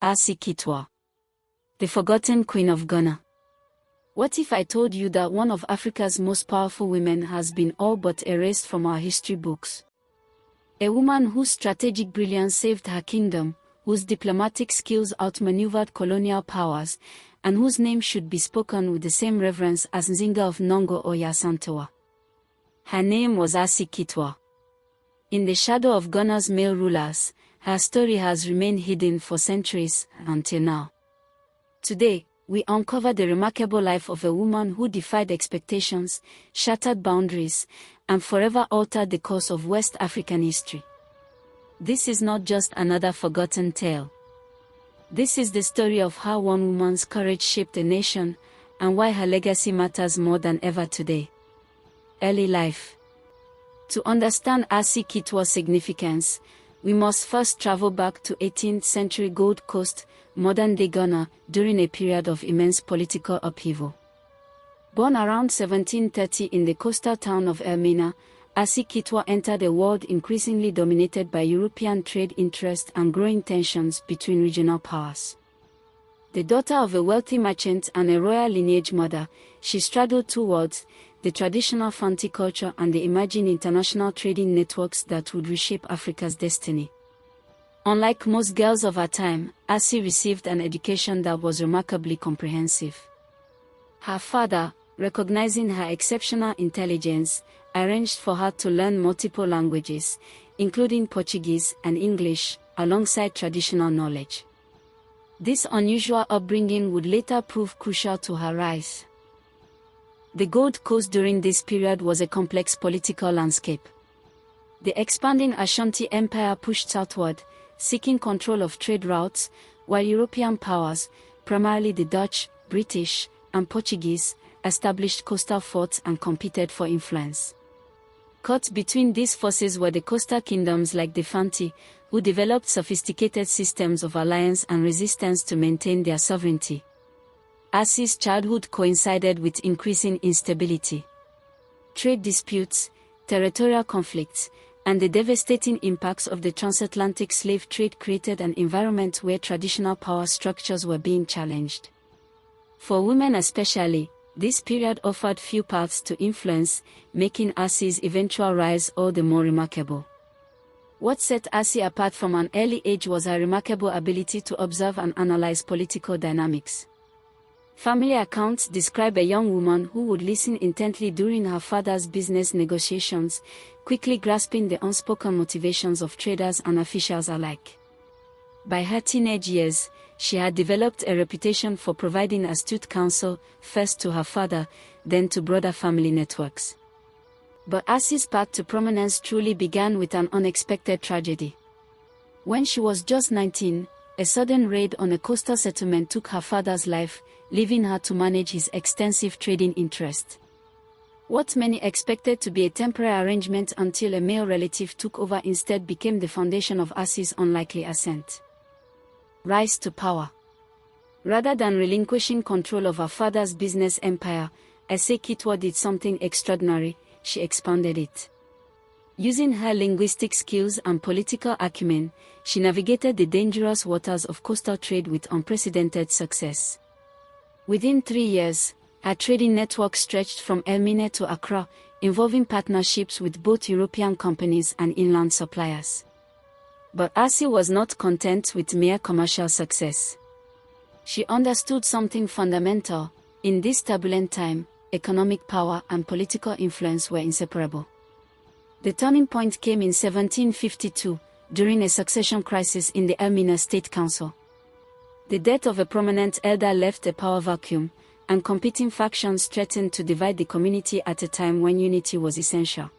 Esi Kitwa, the forgotten queen of Ghana. What if I told you that one of Africa's most powerful women has been all but erased from our history books? A woman whose strategic brilliance saved her kingdom, whose diplomatic skills outmaneuvered colonial powers, and whose name should be spoken with the same reverence as Nzinga of Nongo or Yasantewa. Her name was Esi Kitwa. In the shadow of Ghana's male rulers, her story has remained hidden for centuries until now. Today, we uncover the remarkable life of a woman who defied expectations, shattered boundaries, and forever altered the course of West African history. This is not just another forgotten tale. This is the story of how one woman's courage shaped a nation, and why her legacy matters more than ever today. Early life. To understand Esi Kitwa's significance, we must first travel back to 18th century Gold Coast, modern-day Ghana, during a period of immense political upheaval. Born around 1730 in the coastal town of Elmina, Esi Kitwa entered a world increasingly dominated by European trade interests and growing tensions between regional powers. The daughter of a wealthy merchant and a royal lineage mother, she straddled two worlds, the traditional Fanti culture and the emerging international trading networks that would reshape Africa's destiny. Unlike most girls of her time, Esi received an education that was remarkably comprehensive. Her father, recognizing her exceptional intelligence, arranged for her to learn multiple languages, including Portuguese and English, alongside traditional knowledge. This unusual upbringing would later prove crucial to her rise. The Gold Coast during this period was a complex political landscape. The expanding Ashanti Empire pushed southward, seeking control of trade routes, while European powers, primarily the Dutch, British, and Portuguese, established coastal forts and competed for influence. Caught between these forces were the coastal kingdoms like the Fanti, who developed sophisticated systems of alliance and resistance to maintain their sovereignty. Esi's childhood coincided with increasing instability. Trade disputes, territorial conflicts, and the devastating impacts of the transatlantic slave trade created an environment where traditional power structures were being challenged. For women especially, this period offered few paths to influence, making Esi's eventual rise all the more remarkable. What set Esi apart from an early age was her remarkable ability to observe and analyze political dynamics. Family accounts describe a young woman who would listen intently during her father's business negotiations, quickly grasping the unspoken motivations of traders and officials alike. By her teenage years, she had developed a reputation for providing astute counsel, first to her father, then to broader family networks. But Esi's path to prominence truly began with an unexpected tragedy. When she was just 19, a sudden raid on a coastal settlement took her father's life, leaving her to manage his extensive trading interest. What many expected to be a temporary arrangement until a male relative took over instead became the foundation of Esi's unlikely ascent. Rise to power. Rather than relinquishing control of her father's business empire, Esi Kitwa did something extraordinary: she expanded it. Using her linguistic skills and political acumen, she navigated the dangerous waters of coastal trade with unprecedented success. Within 3 years, her trading network stretched from Elmina to Accra, involving partnerships with both European companies and inland suppliers. But Esi was not content with mere commercial success. She understood something fundamental: in this turbulent time, economic power and political influence were inseparable. The turning point came in 1752, during a succession crisis in the Elmina State Council. The death of a prominent elder left a power vacuum, and competing factions threatened to divide the community at a time when unity was essential.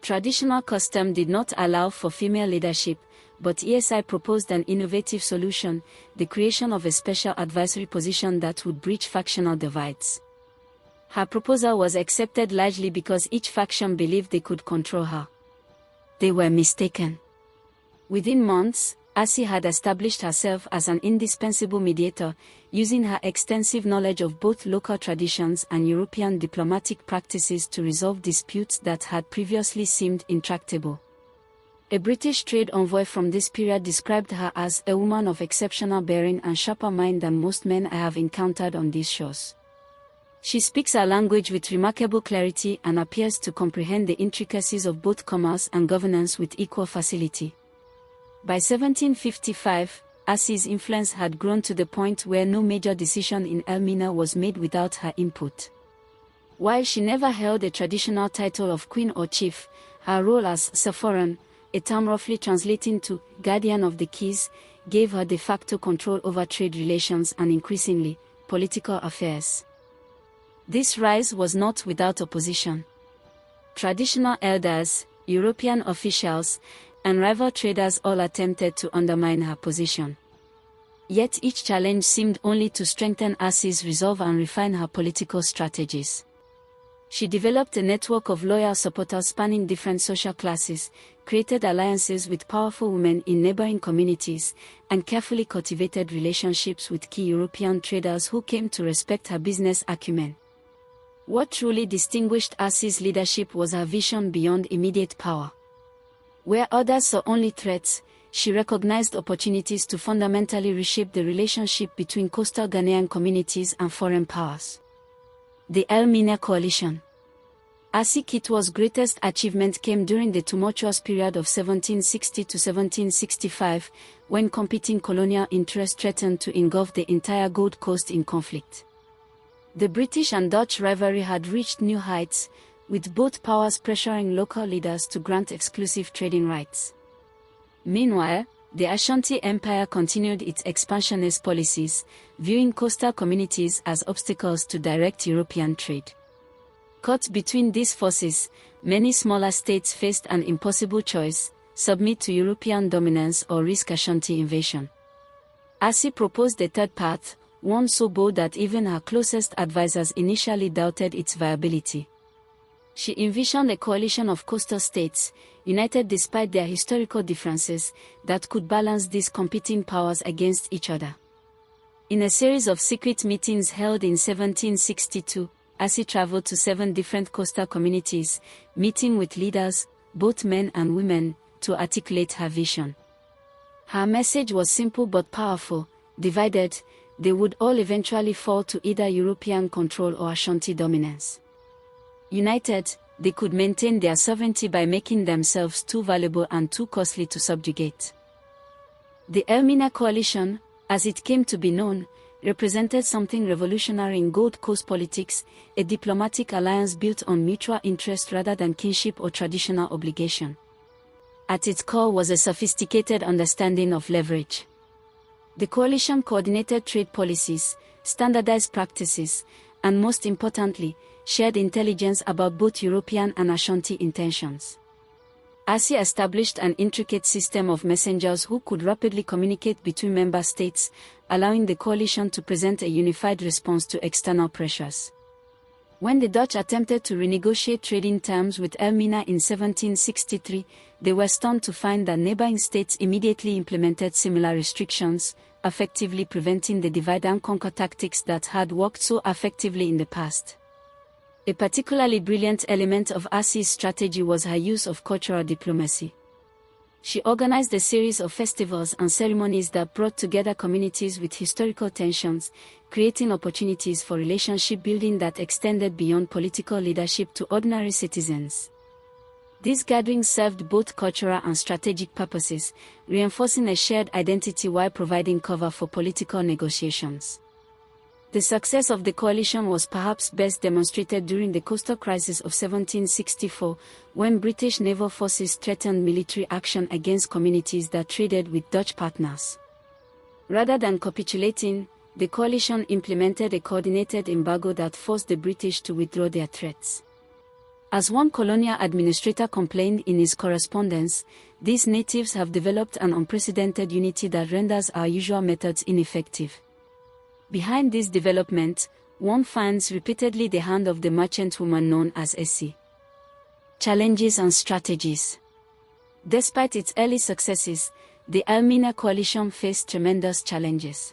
Traditional custom did not allow for female leadership, but Esi proposed an innovative solution: the creation of a special advisory position that would bridge factional divides. Her proposal was accepted largely because each faction believed they could control her. They were mistaken. Within months, Esi had established herself as an indispensable mediator, using her extensive knowledge of both local traditions and European diplomatic practices to resolve disputes that had previously seemed intractable. A British trade envoy from this period described her as a woman of exceptional bearing and sharper mind than most men I have encountered on these shores. She speaks our language with remarkable clarity and appears to comprehend the intricacies of both commerce and governance with equal facility. By 1755, Esi's influence had grown to the point where no major decision in Elmina was made without her input. While she never held a traditional title of queen or chief, her role as sovereign, a term roughly translating to guardian of the keys, gave her de facto control over trade relations and increasingly, political affairs. This rise was not without opposition. Traditional elders, European officials, and rival traders all attempted to undermine her position. Yet each challenge seemed only to strengthen Esi's resolve and refine her political strategies. She developed a network of loyal supporters spanning different social classes, created alliances with powerful women in neighboring communities, and carefully cultivated relationships with key European traders who came to respect her business acumen. What truly distinguished Esi's leadership was her vision beyond immediate power. Where others saw only threats, she recognized opportunities to fundamentally reshape the relationship between coastal Ghanaian communities and foreign powers. The Elmina Coalition. Esi Kitwa's greatest achievement came during the tumultuous period of 1760 to 1765, when competing colonial interests threatened to engulf the entire Gold Coast in conflict. The British and Dutch rivalry had reached new heights, with both powers pressuring local leaders to grant exclusive trading rights. Meanwhile, the Ashanti Empire continued its expansionist policies, viewing coastal communities as obstacles to direct European trade. Caught between these forces, many smaller states faced an impossible choice: submit to European dominance or risk Ashanti invasion. Esi proposed a third path, one so bold that even her closest advisors initially doubted its viability. She envisioned a coalition of coastal states, united despite their historical differences, that could balance these competing powers against each other. In a series of secret meetings held in 1762, Esi traveled to 7 different coastal communities, meeting with leaders, both men and women, to articulate her vision. Her message was simple but powerful: divided, they would all eventually fall to either European control or Ashanti dominance. United, they could maintain their sovereignty by making themselves too valuable and too costly to subjugate. The Elmina Coalition, as it came to be known, represented something revolutionary in Gold Coast politics, a diplomatic alliance built on mutual interest rather than kinship or traditional obligation. At its core was a sophisticated understanding of leverage. The coalition coordinated trade policies, standardized practices, and most importantly, shared intelligence about both European and Ashanti intentions. Esi established an intricate system of messengers who could rapidly communicate between member states, allowing the coalition to present a unified response to external pressures. When the Dutch attempted to renegotiate trading terms with Elmina in 1763, they were stunned to find that neighboring states immediately implemented similar restrictions, effectively preventing the divide-and-conquer tactics that had worked so effectively in the past. A particularly brilliant element of Esi's strategy was her use of cultural diplomacy. She organized a series of festivals and ceremonies that brought together communities with historical tensions, creating opportunities for relationship building that extended beyond political leadership to ordinary citizens. These gatherings served both cultural and strategic purposes, reinforcing a shared identity while providing cover for political negotiations. The success of the coalition was perhaps best demonstrated during the coastal crisis of 1764, when British naval forces threatened military action against communities that traded with Dutch partners. Rather than capitulating, the coalition implemented a coordinated embargo that forced the British to withdraw their threats. As one colonial administrator complained in his correspondence, these natives have developed an unprecedented unity that renders our usual methods ineffective. Behind this development, one finds repeatedly the hand of the merchant woman known as Esi. Challenges and strategies. Despite its early successes, the Elmina Coalition faced tremendous challenges.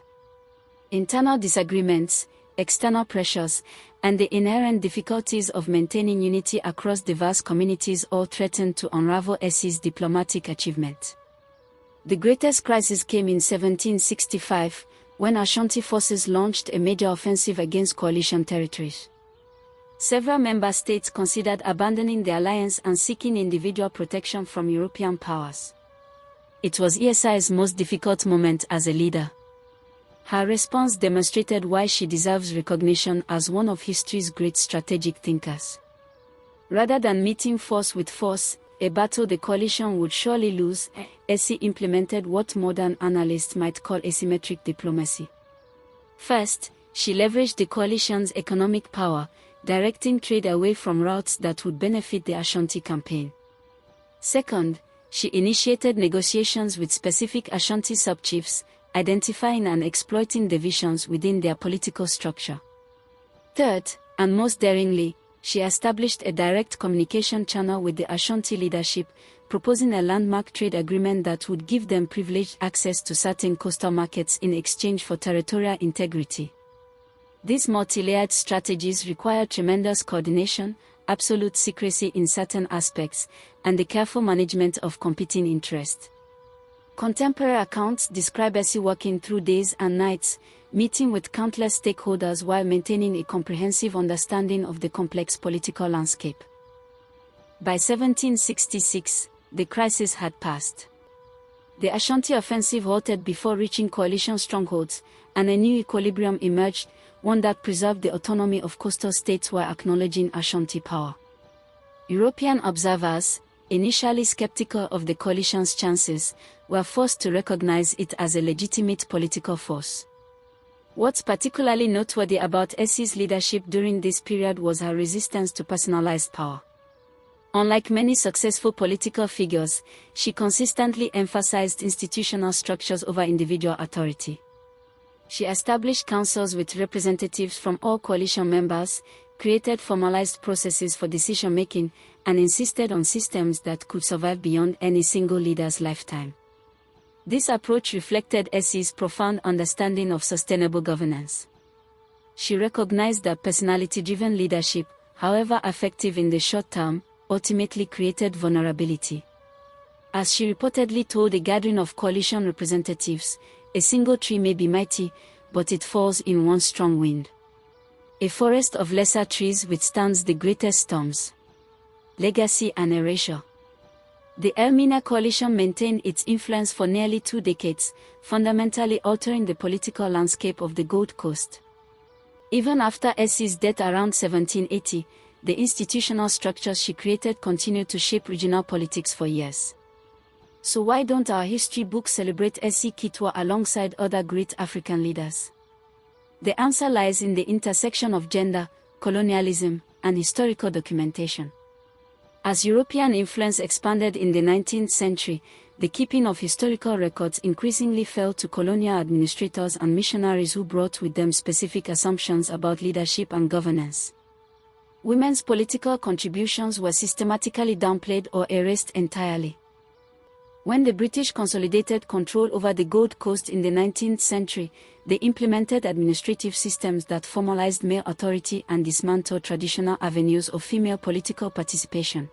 Internal disagreements, external pressures, and the inherent difficulties of maintaining unity across diverse communities all threatened to unravel Esi's diplomatic achievement. The greatest crisis came in 1765, when Ashanti forces launched a major offensive against coalition territories. Several member states considered abandoning the alliance and seeking individual protection from European powers. It was Esi's most difficult moment as a leader. Her response demonstrated why she deserves recognition as one of history's great strategic thinkers. Rather than meeting force with force, a battle the coalition would surely lose, Esi implemented what modern analysts might call asymmetric diplomacy. First, she leveraged the coalition's economic power, directing trade away from routes that would benefit the Ashanti campaign. Second, she initiated negotiations with specific Ashanti subchiefs, identifying and exploiting divisions within their political structure. Third, and most daringly, she established a direct communication channel with the Ashanti leadership, proposing a landmark trade agreement that would give them privileged access to certain coastal markets in exchange for territorial integrity. These multi-layered strategies required tremendous coordination, absolute secrecy in certain aspects, and the careful management of competing interests. Contemporary accounts describe Esi working through days and nights, meeting with countless stakeholders while maintaining a comprehensive understanding of the complex political landscape. By 1766, the crisis had passed. The Ashanti offensive halted before reaching coalition strongholds, and a new equilibrium emerged, one that preserved the autonomy of coastal states while acknowledging Ashanti power. European observers, initially skeptical of the coalition's chances, were forced to recognize it as a legitimate political force. What's particularly noteworthy about Esi's leadership during this period was her resistance to personalized power. Unlike many successful political figures, she consistently emphasized institutional structures over individual authority. She established councils with representatives from all coalition members, created formalized processes for decision-making, and insisted on systems that could survive beyond any single leader's lifetime. This approach reflected Esi's profound understanding of sustainable governance. She recognized that personality-driven leadership, however effective in the short term, ultimately created vulnerability. As she reportedly told a gathering of coalition representatives, "A single tree may be mighty, but it falls in one strong wind. A forest of lesser trees withstands the greatest storms." Legacy and erasure. The Elmina Coalition maintained its influence for nearly 2 decades, fundamentally altering the political landscape of the Gold Coast. Even after Esi's death around 1780, the institutional structures she created continued to shape regional politics for years. So why don't our history books celebrate Esi Kitwa alongside other great African leaders? The answer lies in the intersection of gender, colonialism, and historical documentation. As European influence expanded in the 19th century, the keeping of historical records increasingly fell to colonial administrators and missionaries who brought with them specific assumptions about leadership and governance. Women's political contributions were systematically downplayed or erased entirely. When the British consolidated control over the Gold Coast in the 19th century, they implemented administrative systems that formalized male authority and dismantled traditional avenues of female political participation.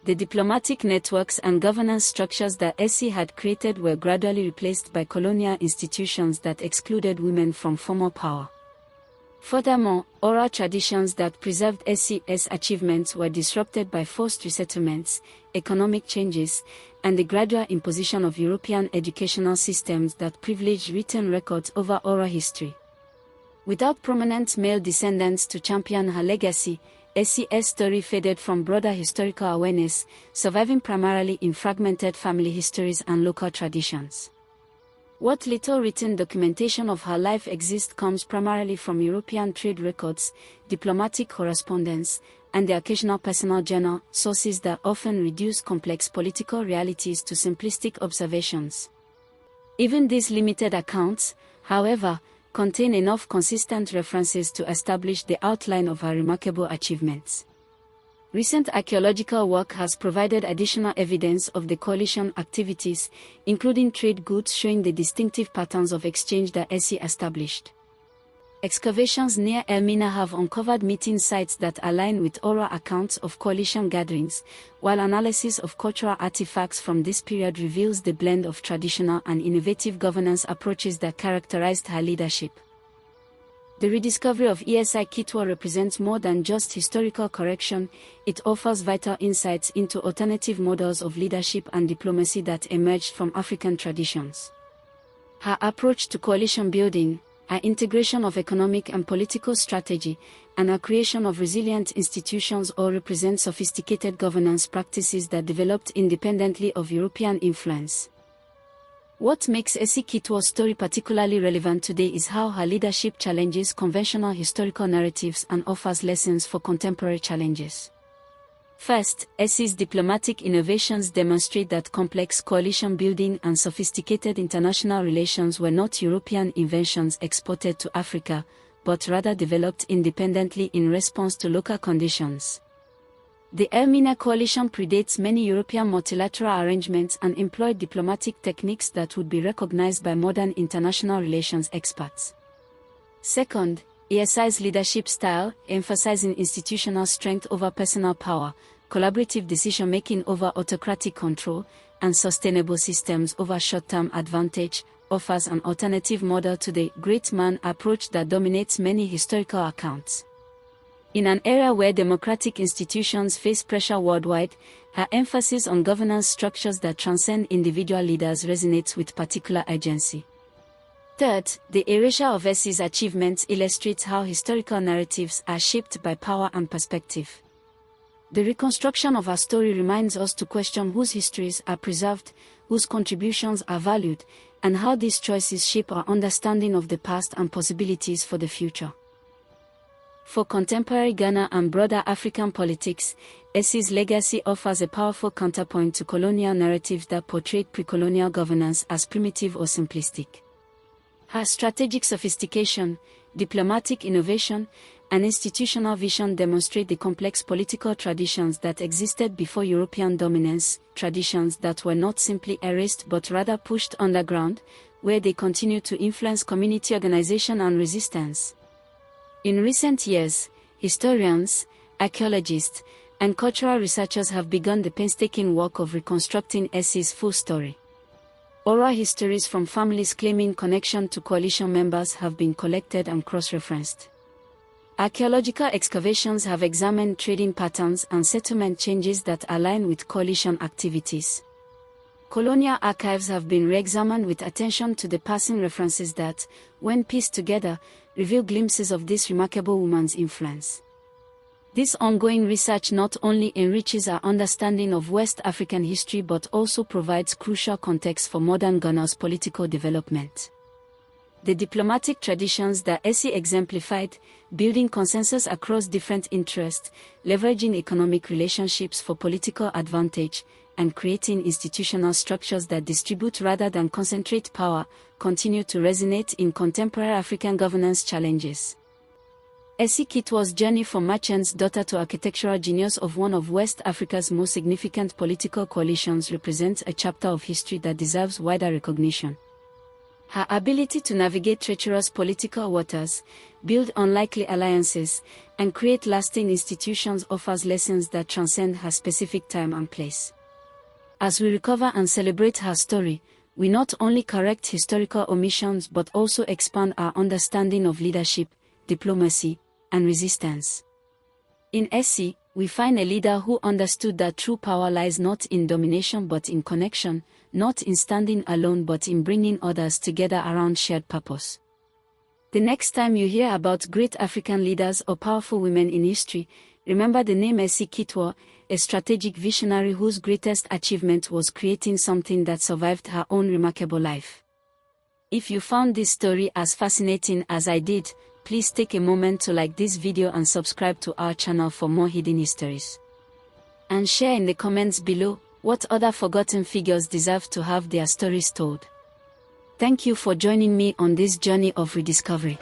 The diplomatic networks and governance structures that Esi had created were gradually replaced by colonial institutions that excluded women from formal power. Furthermore, oral traditions that preserved Esi's achievements were disrupted by forced resettlements, economic changes, and the gradual imposition of European educational systems that privileged written records over oral history. Without prominent male descendants to champion her legacy, Esi's story faded from broader historical awareness, surviving primarily in fragmented family histories and local traditions. What little written documentation of her life exists comes primarily from European trade records, diplomatic correspondence, and the occasional personal journal, sources that often reduce complex political realities to simplistic observations. Even these limited accounts, however, contain enough consistent references to establish the outline of her remarkable achievements. Recent archaeological work has provided additional evidence of the coalition activities, including trade goods showing the distinctive patterns of exchange that Esi established. Excavations near Elmina have uncovered meeting sites that align with oral accounts of coalition gatherings, while analysis of cultural artifacts from this period reveals the blend of traditional and innovative governance approaches that characterized her leadership. The rediscovery of Esi Kitwa represents more than just historical correction. It offers vital insights into alternative models of leadership and diplomacy that emerged from African traditions. Her approach to coalition building, her integration of economic and political strategy, and her creation of resilient institutions all represent sophisticated governance practices that developed independently of European influence. What makes Esi Kitwa's story particularly relevant today is how her leadership challenges conventional historical narratives and offers lessons for contemporary challenges. First, Esi's diplomatic innovations demonstrate that complex coalition building and sophisticated international relations were not European inventions exported to Africa, but rather developed independently in response to local conditions. The Elmina Coalition predates many European multilateral arrangements and employed diplomatic techniques that would be recognized by modern international relations experts. Second, Esi's leadership style, emphasizing institutional strength over personal power, collaborative decision-making over autocratic control, and sustainable systems over short-term advantage, offers an alternative model to the great man approach that dominates many historical accounts. In an era where democratic institutions face pressure worldwide, her emphasis on governance structures that transcend individual leaders resonates with particular urgency. Third, the erasure of Esi's achievements illustrates how historical narratives are shaped by power and perspective. The reconstruction of her story reminds us to question whose histories are preserved, whose contributions are valued, and how these choices shape our understanding of the past and possibilities for the future. For contemporary Ghana and broader African politics, Esi's legacy offers a powerful counterpoint to colonial narratives that portrayed pre-colonial governance as primitive or simplistic. Her strategic sophistication, diplomatic innovation, and institutional vision demonstrate the complex political traditions that existed before European dominance, traditions that were not simply erased but rather pushed underground, where they continue to influence community organization and resistance. In recent years, historians, archaeologists, and cultural researchers have begun the painstaking work of reconstructing Esi's full story. Oral histories from families claiming connection to coalition members have been collected and cross-referenced. Archaeological excavations have examined trading patterns and settlement changes that align with coalition activities. Colonial archives have been re-examined with attention to the passing references that, when pieced together, reveal glimpses of this remarkable woman's influence. This ongoing research not only enriches our understanding of West African history but also provides crucial context for modern Ghana's political development. The diplomatic traditions that Esi exemplified, building consensus across different interests, leveraging economic relationships for political advantage, and creating institutional structures that distribute rather than concentrate power, continue to resonate in contemporary African governance challenges. Esi Kitwa's journey from merchant's daughter to architectural genius of one of West Africa's most significant political coalitions represents a chapter of history that deserves wider recognition. Her ability to navigate treacherous political waters, build unlikely alliances, and create lasting institutions offers lessons that transcend her specific time and place. As we recover and celebrate her story, we not only correct historical omissions but also expand our understanding of leadership, diplomacy, and resistance. In Esi, we find a leader who understood that true power lies not in domination but in connection, not in standing alone but in bringing others together around shared purpose. The next time you hear about great African leaders or powerful women in history, remember the name Esi Kitwa, a strategic visionary whose greatest achievement was creating something that survived her own remarkable life. If you found this story as fascinating as I did, please take a moment to like this video and subscribe to our channel for more hidden histories. And share in the comments below what other forgotten figures deserve to have their stories told. Thank you for joining me on this journey of rediscovery.